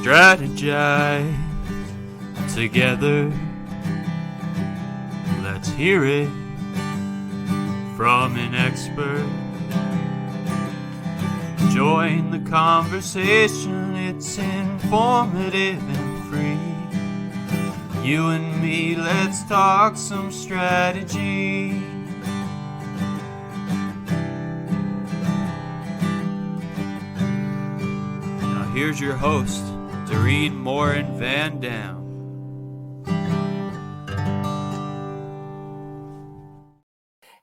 strategize together. Let's hear it from an expert. Join the conversation, it's informative and free. You and me, let's talk some strategy. Now here's your host, Dorien, Morin-van, vanDam.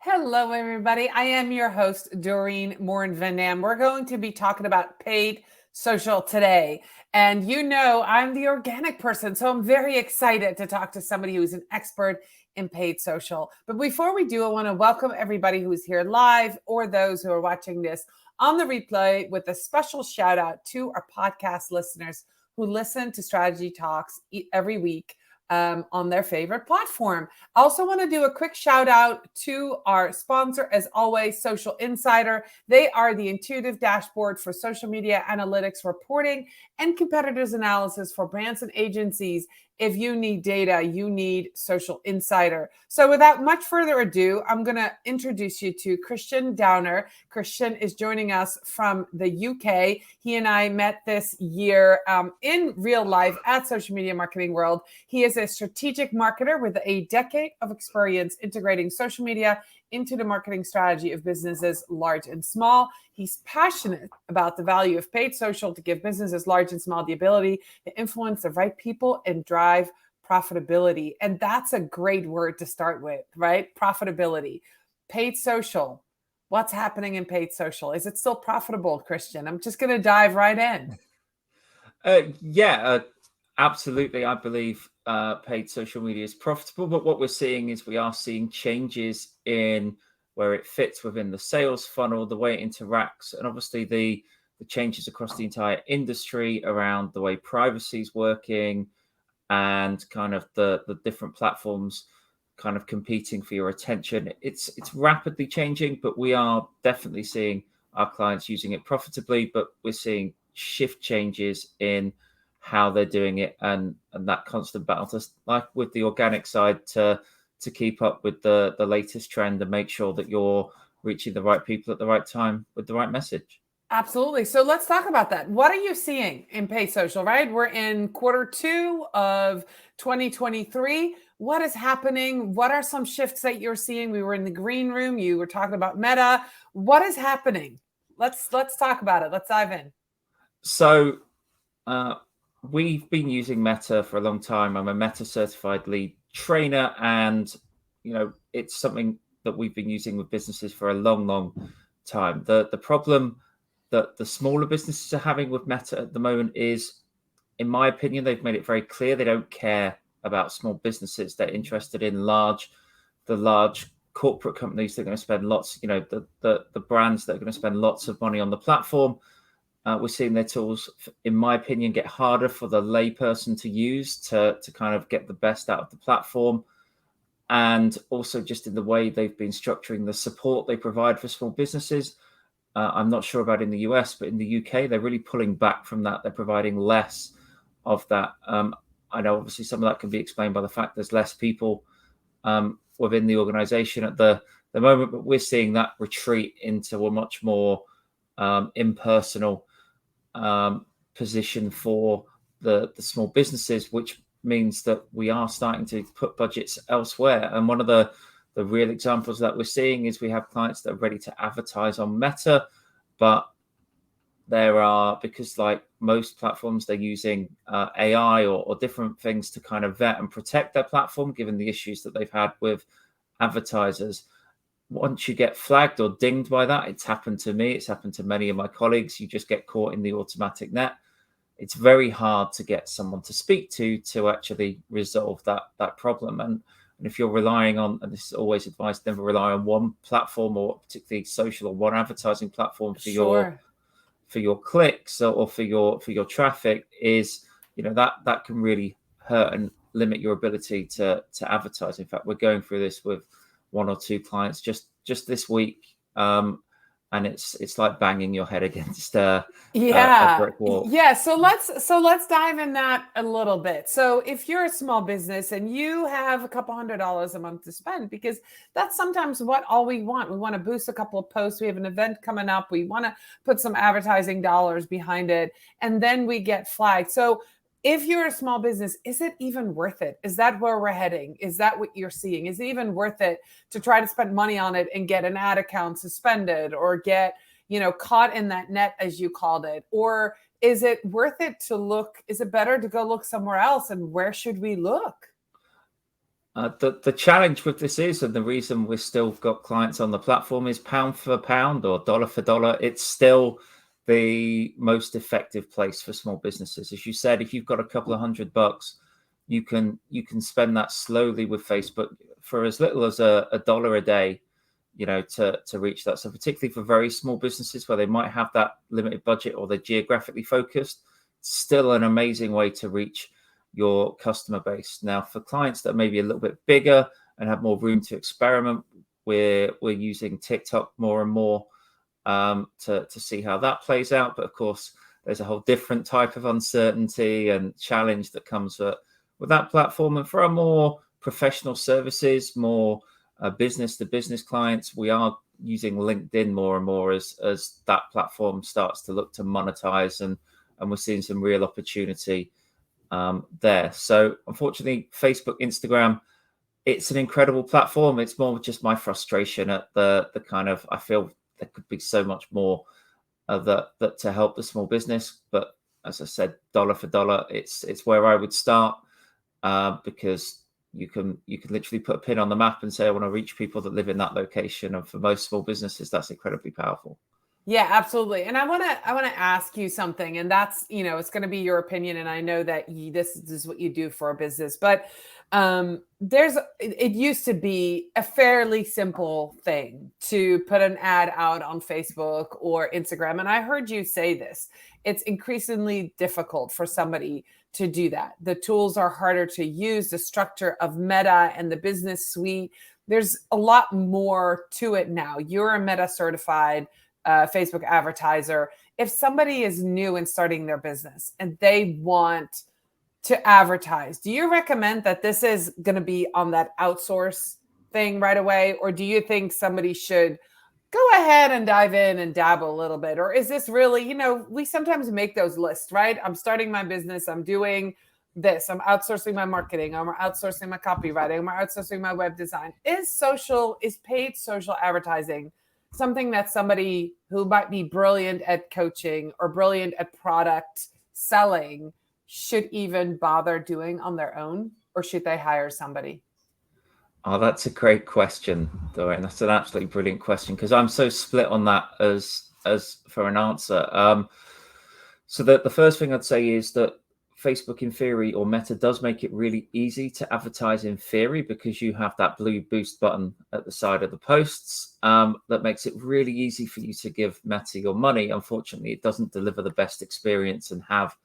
Hello, everybody. I am your host, Dorien, Morin-van, vanDam. We're going to be talking about paid social today. And you know, I'm the organic person, so I'm very excited to talk to somebody who's an expert in paid social. But before we do, I want to welcome everybody who's here live or those who are watching this on the replay with a special shout out to our podcast listeners who listen to Strategy Talks every week on their favorite platform. I also want to do a quick shout out to our sponsor, as always, Social Insider. They are the intuitive dashboard for social media analytics reporting and competitors analysis for brands and agencies. If you need data, you need Social Insider. So without much further ado, I'm going to introduce you to Kristian Downer. Kristian is joining us from the UK. He and I met this year in real life at Social Media Marketing World. He is a strategic marketer with a decade of experience integrating social media into the marketing strategy of businesses large and small. He's passionate about the value of paid social to give businesses large and small the ability to influence the right people and drive profitability. And that's a great word to start with, right? Profitability. Paid social. What's happening in paid social? Is it still profitable, Kristian? I'm just going to dive right in. Absolutely. I believe paid social media is profitable, but what we're seeing is we are seeing changes in where it fits within the sales funnel, the way it interacts, and obviously the changes across the entire industry around the way privacy is working and kind of the different platforms kind of competing for your attention. It's rapidly changing, but we are definitely seeing our clients using it profitably, but we're seeing shift changes in how they're doing it and that constant battle to, like with the organic side, to keep up with the latest trend and make sure that you're reaching the right people at the right time with the right message. Absolutely. So let's talk about that. What are you seeing in paid social, right? We're in Q2 of 2023. What is happening? What are some shifts that you're seeing? We were in the green room. You were talking about Meta. What is happening? Let's talk about it. Let's dive in. So we've been using Meta for a long time. I'm a Meta certified lead trainer, and it's something that we've been using with businesses for a long time. The problem that the smaller businesses are having with Meta at the moment is, in my opinion, they've made it very clear they don't care about small businesses. They're interested in the large corporate companies that are going to spend lots, the brands that are going to spend lots of money on the platform. We're seeing their tools, in my opinion, get harder for the layperson to use to kind of get the best out of the platform. And also just in the way they've been structuring the support they provide for small businesses. I'm not sure about in the US, but in the UK, they're really pulling back from that. They're providing less of that. I know obviously some of that can be explained by the fact there's less people within the organization at the moment, but we're seeing that retreat into a much more impersonal position for the small businesses, which means that we are starting to put budgets elsewhere. And one of the real examples that we're seeing is we have clients that are ready to advertise on Meta, but because like most platforms, they're using AI or different things to kind of vet and protect their platform, given the issues that they've had with advertisers. Once you get flagged or dinged by that, it's happened to me, it's happened to many of my colleagues, you just get caught in the automatic net. It's very hard to get someone to speak to actually resolve that problem. And if you're relying on, and this is always advised, never rely on one platform or particularly social or one advertising platform for your clicks or for your traffic, is that can really hurt and limit your ability to advertise. In fact, we're going through this with one or two clients just this week, and it's like banging your head against a brick wall. Yeah. So let's dive in that a little bit. So if you're a small business and you have a couple $100s a month to spend, because that's sometimes all we want. We want to boost a couple of posts. We have an event coming up. We want to put some advertising dollars behind it, and then we get flagged. So if you're a small business, is it even worth it? Is that where we're heading? Is that what you're seeing? Is it even worth it to try to spend money on it and get an ad account suspended or get, caught in that net, as you called it? Or is it worth it to look? Is it better to go look somewhere else? And where should we look? The challenge with this is, and the reason we've still got clients on the platform, is pound for pound or dollar for dollar. It's still the most effective place for small businesses. As you said, if you've got a couple of $100, you can spend that slowly with Facebook for as little as a dollar a day, to reach that. So particularly for very small businesses where they might have that limited budget or they're geographically focused, it's still an amazing way to reach your customer base. Now, for clients that are maybe a little bit bigger and have more room to experiment, we're using TikTok more and more to see how that plays out. But of course, there's a whole different type of uncertainty and challenge that comes with that platform. And for our more professional services, more business to business clients, we are using LinkedIn more and more as that platform starts to look to monetize, and we're seeing some real opportunity there. So unfortunately, Facebook, Instagram, it's an incredible platform. It's more just my frustration at the kind of, I feel there could be so much more that to help the small business. But as I said, dollar for dollar, it's where I would start, because you can literally put a pin on the map and say, I want to reach people that live in that location. And for most small businesses, that's incredibly powerful. Yeah, absolutely. And I want to ask you something, and that's, it's going to be your opinion. And I know that this is what you do for a business, but it used to be a fairly simple thing to put an ad out on Facebook or Instagram. And I heard you say this, it's increasingly difficult for somebody to do that. The tools are harder to use, the structure of Meta and the business suite. There's a lot more to it now. You're a Meta certified Facebook advertiser. If somebody is new and starting their business and they want to advertise, do you recommend that this is going to be on that outsource thing right away? Or do you think somebody should go ahead and dive in and dabble a little bit? Or is this really, we sometimes make those lists, right? I'm starting my business. I'm doing this. I'm outsourcing my marketing. I'm outsourcing my copywriting. I'm outsourcing my web design. Is paid social advertising something that somebody who might be brilliant at coaching or brilliant at product selling should even bother doing on their own, or should they hire somebody? Oh, that's a great question, Dorien. That's an absolutely brilliant question, because I'm so split on that as for an answer. So the first thing I'd say is that Facebook, in theory, or Meta, does make it really easy to advertise in theory, because you have that blue boost button at the side of the posts that makes it really easy for you to give Meta your money. Unfortunately, it doesn't deliver the best experience and have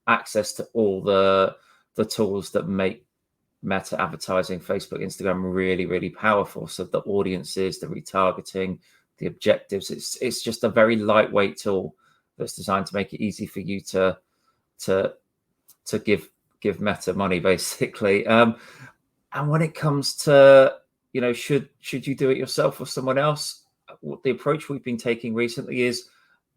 access to all the tools that make Meta advertising, Facebook, Instagram, really, really powerful. So the audiences, the retargeting, the objectives, it's just a very lightweight tool that's designed to make it easy for you to give Meta money, basically. And when it comes to, should you do it yourself or someone else? What the approach we've been taking recently is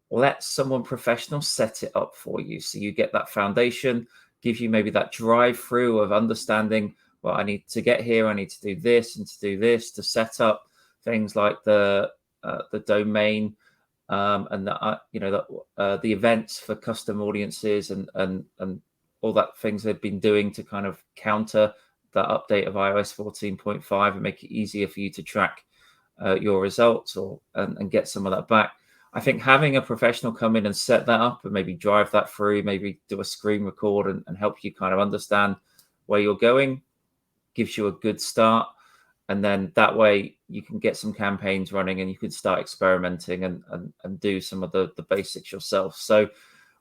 let someone professional set it up for you. So you get that foundation, give you maybe that drive through of understanding, well, I need to get here, I need to do this and to do this, to set up things like the domain, and the events for custom audiences and all that things they've been doing to kind of counter that update of iOS 14.5 and make it easier for you to track your results and get some of that back. I think having a professional come in and set that up and maybe drive that through, maybe do a screen record and help you kind of understand where you're going, gives you a good start. And then that way you can get some campaigns running and you can start experimenting and do some of the basics yourself. So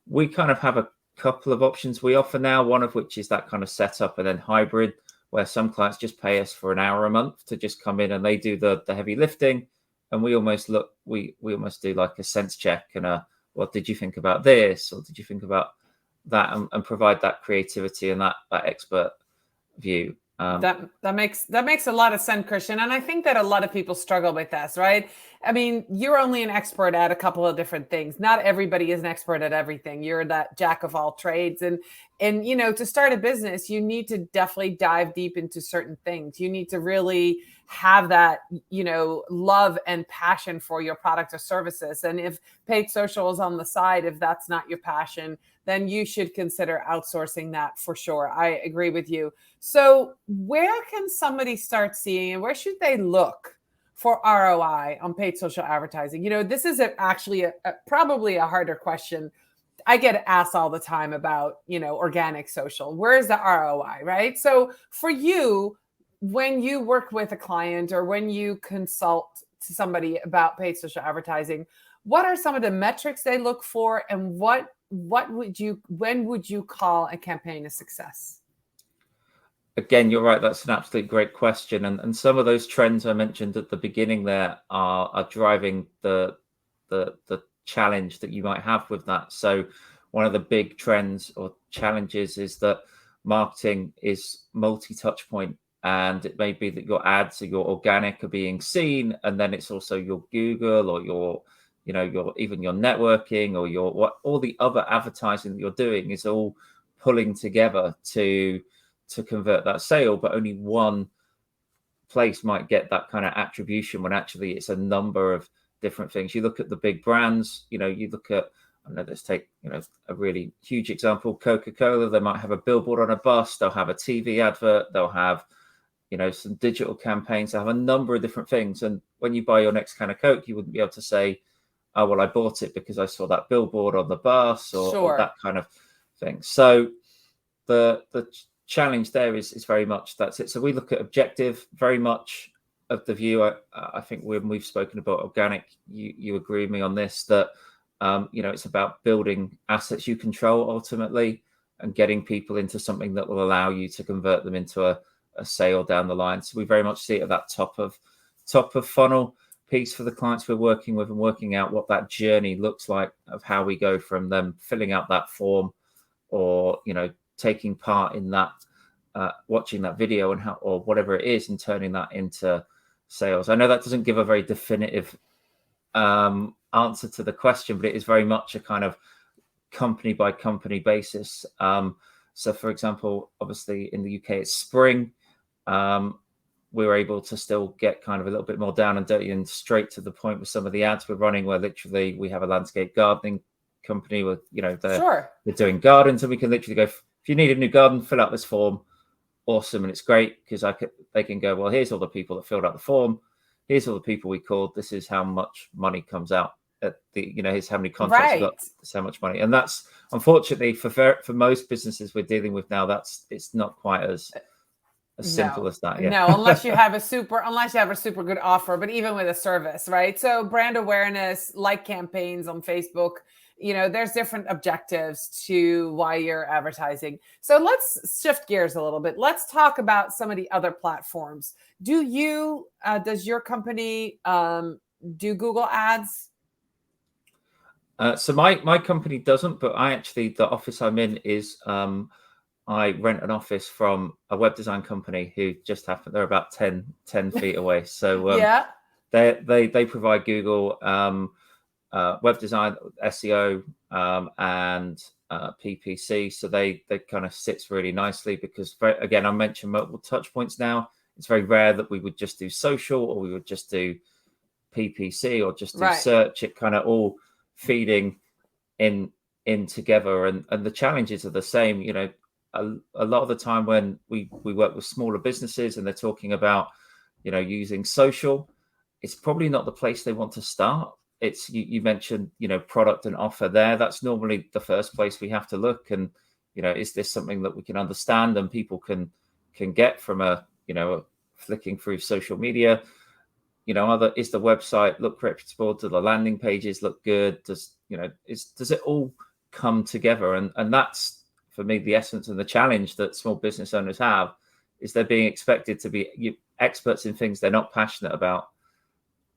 we kind of have a couple of options we offer now, one of which is that kind of setup, and then hybrid, where some clients just pay us for an hour a month to just come in and they do the heavy lifting, and we almost do like a sense check and what did you think about this, or did you think about that, and provide that creativity and that expert view. That makes a lot of sense, Kristian. And I think that a lot of people struggle with this, right? I mean, you're only an expert at a couple of different things. Not everybody is an expert at everything. You're that jack of all trades. And to start a business, you need to definitely dive deep into certain things. You need to really have that, love and passion for your product or services. And if paid social is on the side, if that's not your passion, then you should consider outsourcing that for sure. I agree with you. So where can somebody start seeing, and where should they look for ROI on paid social advertising? This is actually probably a harder question. I get asked all the time about, organic social. Where is the ROI, right? So for you, when you work with a client or when you consult to somebody about paid social advertising, what are some of the metrics they look for, and when would you call a campaign a success? Again, you're right. That's an absolutely great question. And some of those trends I mentioned at the beginning there are driving the challenge that you might have with that. So one of the big trends or challenges is that marketing is multi-touch point, and it may be that your ads or your organic are being seen, and then it's also your Google or your even your networking or all the other advertising that you're doing is all pulling together to convert that sale, but only one place might get that kind of attribution when actually it's a number of different things. You look at the big brands, you look at, let's take, a really huge example, Coca-Cola. They might have a billboard on a bus, they'll have a TV advert, they'll have, some digital campaigns, they'll have a number of different things. And when you buy your next can of Coke, you wouldn't be able to say, oh, well, I bought it because I saw that billboard on the bus or that kind of thing. So the challenge there is very much that's it. So we look at objective, very much of the view. I think when we've spoken about organic, you agree with me on this, that it's about building assets you control ultimately and getting people into something that will allow you to convert them into a sale down the line. So we very much see it at that top of funnel piece for the clients we're working with, and working out what that journey looks like of how we go from them filling out that form or taking part in that, watching that video or whatever it is, and turning that into sales. I know that doesn't give a very definitive answer to the question, but it is very much a kind of company by company basis. So for example, obviously in the UK it's spring. We were able to still get kind of a little bit more down and dirty and straight to the point with some of the ads we're running, where literally we have a landscape gardening company with, they're doing gardens, and we can literally go, if you need a new garden, fill out this form. Awesome. And it's great because they can go, well, here's all the people that filled out the form. Here's all the people we called. This is how much money comes out at here's how many contracts we got. This is how much money. And that's unfortunately for most businesses we're dealing with now, it's not quite as simple as that. Yeah. No, unless you have a super good offer, but even with a service, right? So brand awareness, like campaigns on Facebook, there's different objectives to why you're advertising. So let's shift gears a little bit. Let's talk about some of the other platforms. Does your company do Google ads? So my company doesn't, but the office I'm in is, I rent an office from a web design company who just happened. They're about 10 feet away. So they provide Google web design, SEO, and PPC. So they kind of sits really nicely because, again, I mentioned multiple touch points now. It's very rare that we would just do social or we would just do PPC or just do search. It kind of all feeding in together, and the challenges are the same. A lot of the time when we work with smaller businesses and they're talking about, using social, it's probably not the place they want to start. It's you mentioned, product and offer there. That's normally the first place we have to look. And, is this something that we can understand and people can get from a flicking through social media? Is the website look reputable? Do the landing pages look good? Does it all come together? And that's, for me, the essence and the challenge that small business owners have, is they're being expected to be experts in things they're not passionate about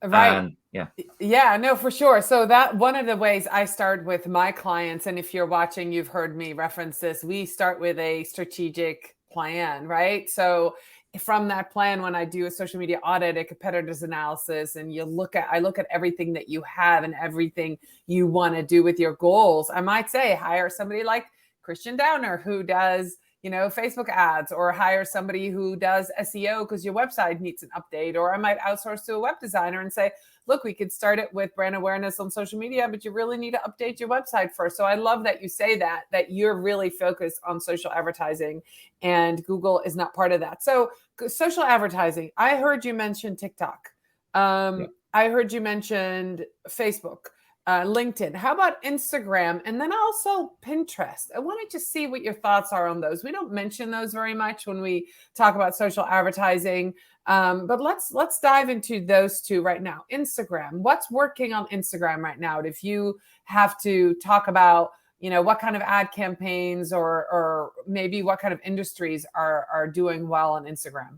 Right. And yeah. Yeah, no, for sure. So that one of the ways I start with my clients, and if you're watching, you've heard me reference this, we start with a strategic plan, right? So from that plan, when I do a social media audit, a competitors analysis, and I look at everything that you have and everything you want to do with your goals. I might say hire somebody like Kristian Downer who does Facebook ads, or hire somebody who does SEO because your website needs an update. Or I might outsource to a web designer and say, look, we could start it with brand awareness on social media, but you really need to update your website first. So I love that you say that you're really focused on social advertising, and Google is not part of that. So social advertising, I heard you mention TikTok. I heard you mentioned Facebook. LinkedIn. How about Instagram? And then also Pinterest. I want to just see what your thoughts are on those. We don't mention those very much when we talk about social advertising, but let's dive into those two right now. Instagram. What's working on Instagram right now? If you have to talk about, what kind of ad campaigns or maybe what kind of industries are doing well on Instagram.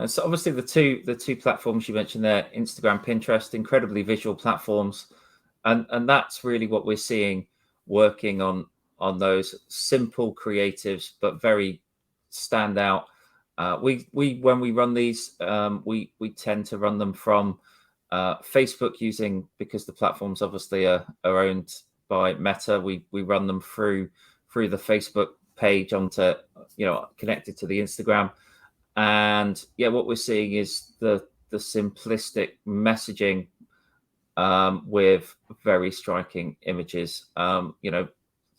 So obviously the two platforms you mentioned there, Instagram, Pinterest, incredibly visual platforms. And that's really what we're seeing working on those simple creatives, but very standout. We when we run these, we tend to run them from Facebook, because the platforms obviously are owned by Meta. We run them through the Facebook page onto connected to the Instagram, and what we're seeing is the simplistic messaging with very striking images,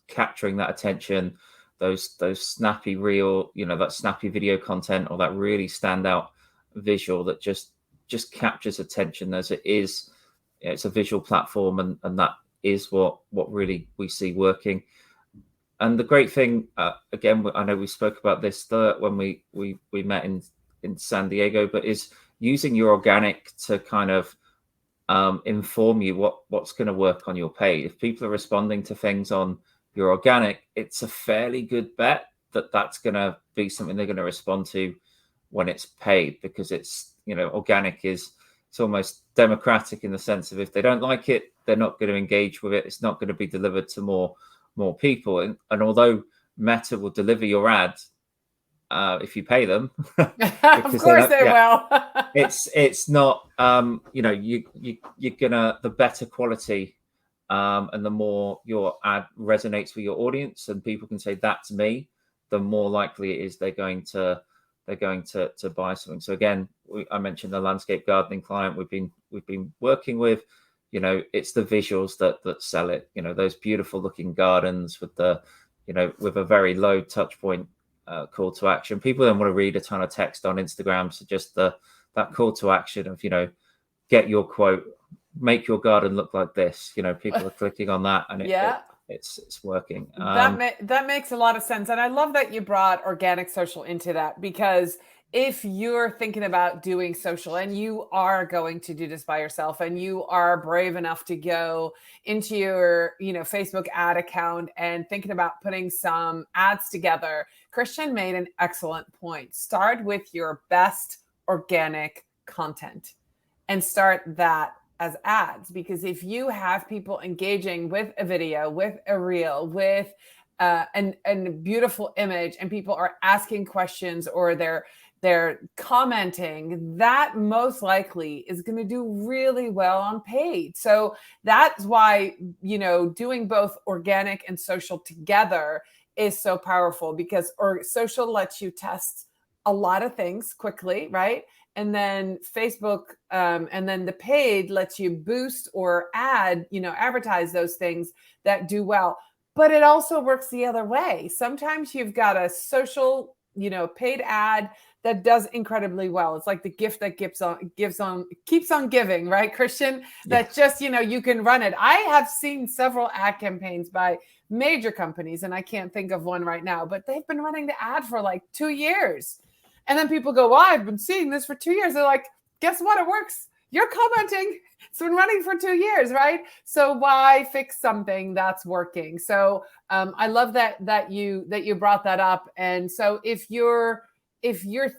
capturing that attention, those snappy reel, that snappy video content, or that really standout visual that just captures attention, as it is. It's a visual platform, and that is what really we see working. And the great thing, again, I know we spoke about this when we met in San Diego, but is using your organic to kind of inform you what's going to work on your page. If people are responding to things on your organic, it's a fairly good bet that that's going to be something they're going to respond to when it's paid, because it's organic it's almost democratic in the sense of, if they don't like it, they're not going to engage with it. It's not going to be delivered to more people. And although Meta will deliver your ad if you pay them, of course they will. it's not you're gonna, the better quality and the more your ad resonates with your audience and people can say that's me, the more likely it is they're going to buy something. So again, I mentioned the landscape gardening client we've been working with. It's the visuals that sell it. Those beautiful looking gardens with with a very low touch point call to action. People don't want to read a ton of text on Instagram, so just that call to action of get your quote, make your garden look like this. People are clicking on that, and it's working. That makes a lot of sense, and I love that you brought organic social into that, because if you're thinking about doing social and you are going to do this by yourself and you are brave enough to go into your Facebook ad account and thinking about putting some ads together, Kristian made an excellent point. Start with your best organic content and start that as ads, because if you have people engaging with a video, with a reel, with a beautiful image, and people are asking questions or they're commenting, that most likely is going to do really well on paid. So that's why, doing both organic and social together is so powerful, because social lets you test a lot of things quickly, right? And then Facebook and then the paid lets you boost or add, advertise those things that do well. But it also works the other way. Sometimes you've got a social, paid ad that does incredibly well. It's like the gift that keeps on giving, right, Kristian? That just, you can run it. I have seen several ad campaigns by major companies, and I can't think of one right now, but they've been running the ad for like 2 years. And then people go, well, I've been seeing this for 2 years. They're like, guess what? It works. You're commenting. It's been running for 2 years, right? So why fix something that's working? So I love that you brought that up. And so if you're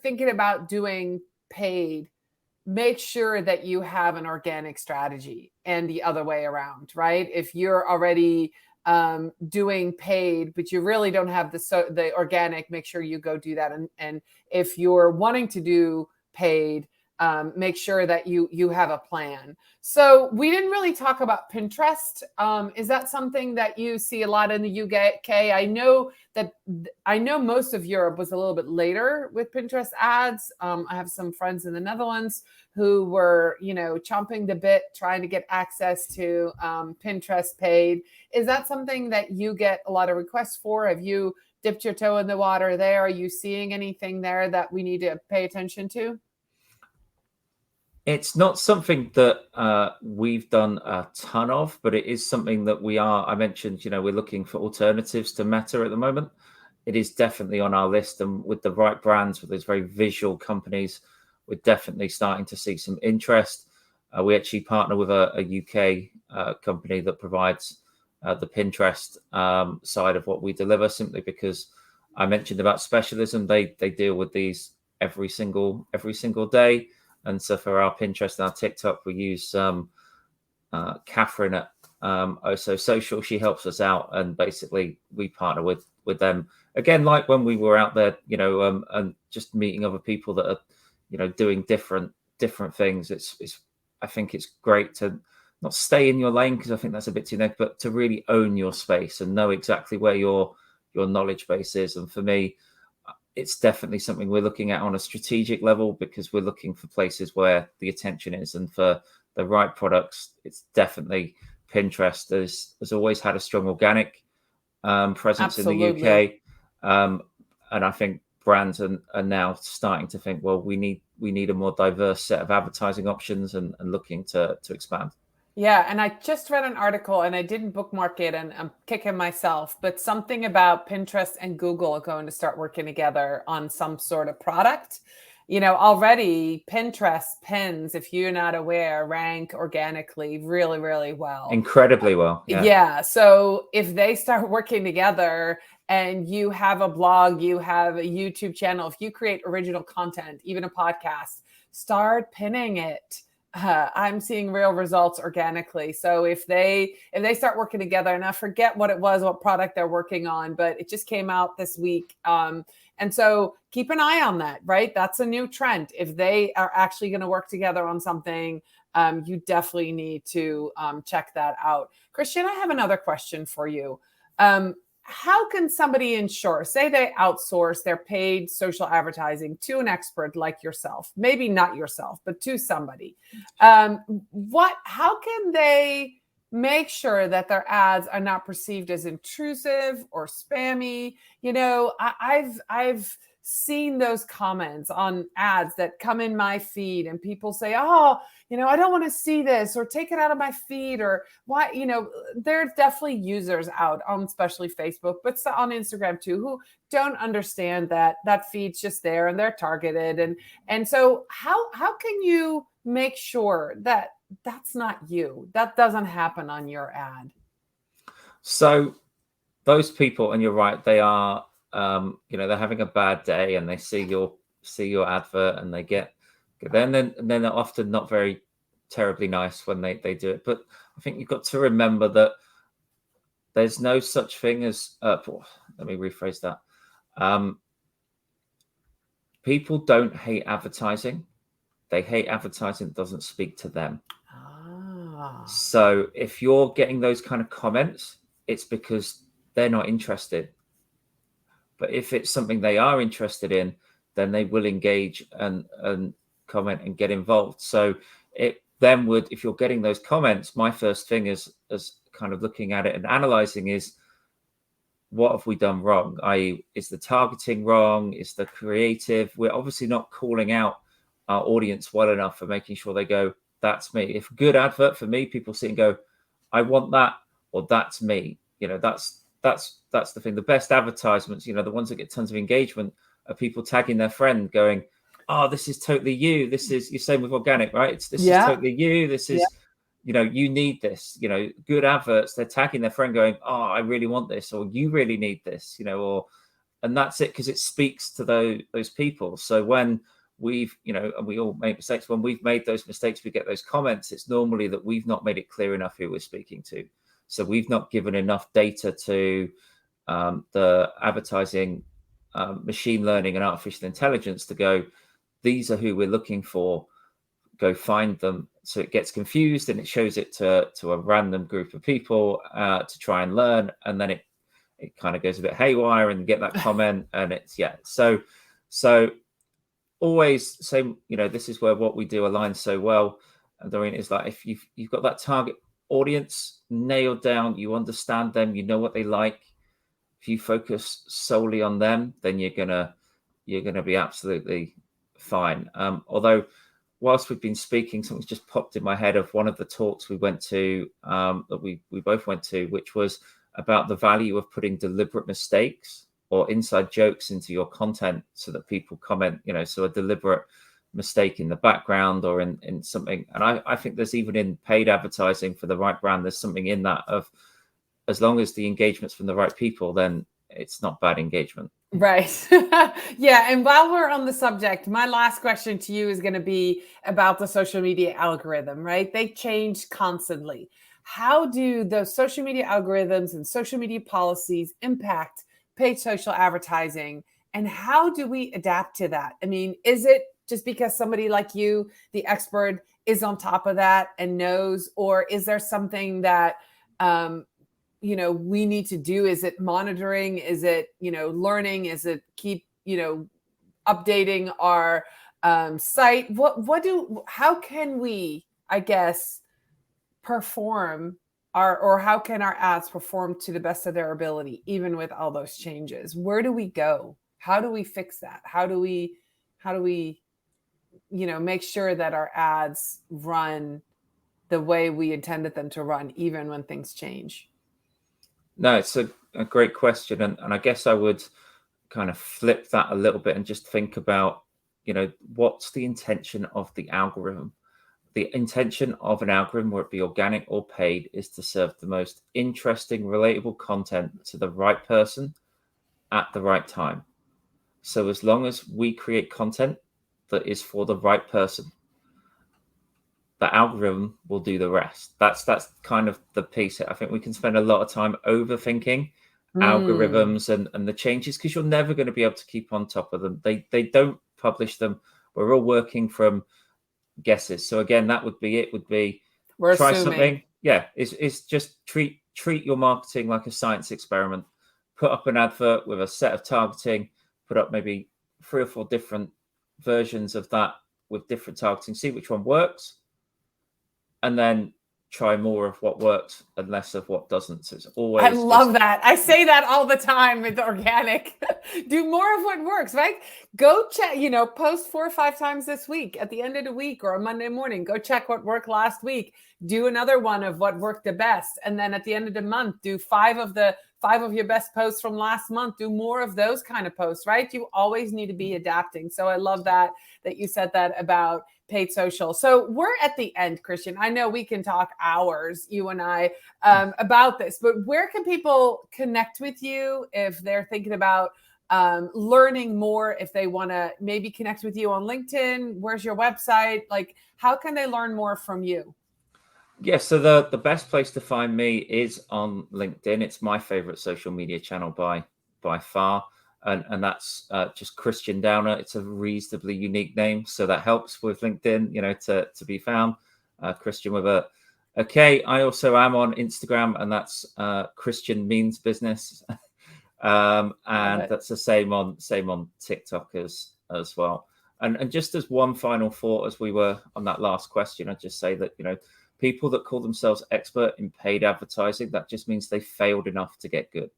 thinking about doing paid, make sure that you have an organic strategy and the other way around, right? If you're already doing paid, but you really don't have the organic, make sure you go do that. And if you're wanting to do paid, make sure that you have a plan. So we didn't really talk about Pinterest. Is that something that you see a lot in the UK? I know most of Europe was a little bit later with Pinterest ads. I have some friends in the Netherlands who were, chomping the bit, trying to get access to Pinterest paid. Is that something that you get a lot of requests for? Have you dipped your toe in the water there? Are you seeing anything there that we need to pay attention to? It's not something that we've done a ton of, but it is something that I mentioned, we're looking for alternatives to Meta at the moment. It is definitely on our list, and with the right brands, with those very visual companies, we're definitely starting to see some interest. We actually partner with a UK company that provides the Pinterest side of what we deliver, simply because I mentioned about specialism. They deal with these every single day. And so for our Pinterest and our TikTok, we use Catherine at Also Social. She helps us out, and basically we partner with them. Again, like when we were out there, and just meeting other people that are, doing different things. I think it's great to not stay in your lane, because I think that's a bit too negative, but to really own your space and know exactly where your knowledge base is. And for me, it's definitely something we're looking at on a strategic level, because we're looking for places where the attention is, and for the right products, it's definitely Pinterest. Has always had a strong organic presence Absolutely. in the UK, and I think brands are now starting to think, well, we need a more diverse set of advertising options, and looking to expand. Yeah, and I just read an article, and I didn't bookmark it, and I'm kicking myself, but something about Pinterest and Google are going to start working together on some sort of product. Already Pinterest pins, if you're not aware, rank organically really, really well. Incredibly well. Yeah. So if they start working together, and you have a blog, you have a YouTube channel, if you create original content, even a podcast, start pinning it. I'm seeing real results organically. So if they start working together, and I forget what product they're working on, but it just came out this week. And so keep an eye on that, right? That's a new trend. If they are actually going to work together on something, you definitely need to check that out. Kristian, I have another question for you. How can somebody ensure, say they outsource their paid social advertising to an expert like yourself, maybe not yourself, but to somebody, how can they make sure that their ads are not perceived as intrusive or spammy? I've seen those comments on ads that come in my feed, and people say, I don't want to see this, or take it out of my feed, or why, there's definitely users out on especially Facebook, but on Instagram too, who don't understand that feed's just there and they're targeted. And so how can you make sure that that's not you, that doesn't happen on your ad? So those people, and you're right, they are, they're having a bad day, and they see your advert, and they get then they're often not very terribly nice when they do it. But I think you've got to remember that there's no such thing as let me rephrase that. People don't hate advertising. They hate advertising that doesn't speak to them. So if you're getting those kind of comments, it's because they're not interested. But if it's something they are interested in, then they will engage and comment and get involved. So it then would, if you're getting those comments, my first thing is kind of looking at it and analyzing is, what have we done wrong? I.e., is the targeting wrong? Is the creative? We're obviously not calling out our audience well enough for making sure they go, that's me. If a good advert for me, people see and go, I want that, or that's me. That's the thing. The best advertisements, the ones that get tons of engagement, are people tagging their friend going, oh, this is totally you. This is, you're saying with organic, right? This is totally you. This is, you need this, good adverts. They're tagging their friend going, oh, I really want this, or you really need this, and that's it, because it speaks to those people. So when we've, and we all make mistakes. When we've made those mistakes, we get those comments. It's normally that we've not made it clear enough who we're speaking to. So we've not given enough data to the advertising, machine learning and artificial intelligence to go, these are who we're looking for, go find them. So it gets confused and it shows it to a random group of people to try and learn. And then it kind of goes a bit haywire and get that comment. And it's, So always same, this is where what we do aligns so well. And Dorien, is like, if you've got that target audience nailed down, you understand them, you know what they like. If you focus solely on them, then you're gonna be absolutely fine. Although, whilst we've been speaking, something's just popped in my head of one of the talks we went to, that we both went to, which was about the value of putting deliberate mistakes or inside jokes into your content so that people comment, so a deliberate mistake in the background or in something. And I think there's, even in paid advertising for the right brand, there's something in that of, as long as the engagement's from the right people, then it's not bad engagement. Right. Yeah. And while we're on the subject, my last question to you is going to be about the social media algorithm, right? They change constantly. How do those social media algorithms and social media policies impact paid social advertising? And how do we adapt to that? I mean, is it just because somebody like you, the expert, is on top of that and knows, or is there something that, we need to do? Is it monitoring? Is it, learning? Is it keep, updating our site? How can we, I guess, perform or how can our ads perform to the best of their ability, even with all those changes? Where do we go? How do we fix that? How do we, make sure that our ads run the way we intended them to run, even when things change? No, it's a great question. And I guess I would kind of flip that a little bit and just think about, what's the intention of the algorithm? The intention of an algorithm, whether it be organic or paid, is to serve the most interesting, relatable content to the right person at the right time. So as long as we create content that is for the right person, the algorithm will do the rest. That's kind of the piece. I think we can spend a lot of time overthinking algorithms and the changes, because you're never going to be able to keep on top of them. They don't publish them. We're all working from guesses. So again, that would be it. Would be We're try assuming. something. Yeah, it's just treat your marketing like a science experiment. Put up an advert with a set of targeting. Put up maybe 3 or 4 different versions of that with different targeting. See which one works. And then try more of what works and less of what doesn't. So it's always. I love that. I say that all the time with organic. Do more of what works, right? Go check, post 4 or 5 times this week at the end of the week or a Monday morning. Go check what worked last week. Do another one of what worked the best. And then at the end of the month, do 5 of your best posts from last month. Do more of those kind of posts, right? You always need to be adapting. So I love that you said that about paid social. So we're at the end, Kristian. I know we can talk hours, you and I, about this, but where can people connect with you if they're thinking about learning more, if they want to maybe connect with you on LinkedIn? Where's your website? Like, how can they learn more from you? Yes, so the best place to find me is on LinkedIn. It's my favorite social media channel by far. And that's just Kristian Downer. It's a reasonably unique name, so that helps with LinkedIn, to be found. Kristian with a K. I also am on Instagram, and that's Kristian Means Business, and that's the same on TikTok as well. And just as one final thought, as we were on that last question, I'd just say that people that call themselves expert in paid advertising, that just means they failed enough to get good.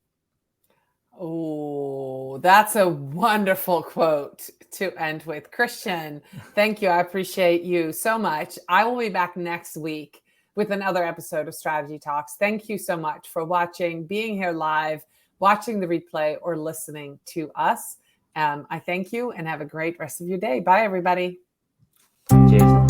Oh, that's a wonderful quote to end with. Kristian, thank you. I appreciate you so much. I will be back next week with another episode of Strategy Talks. Thank you so much for watching, being here live, watching the replay, or listening to us. I thank you and have a great rest of your day. Bye, everybody. Cheers.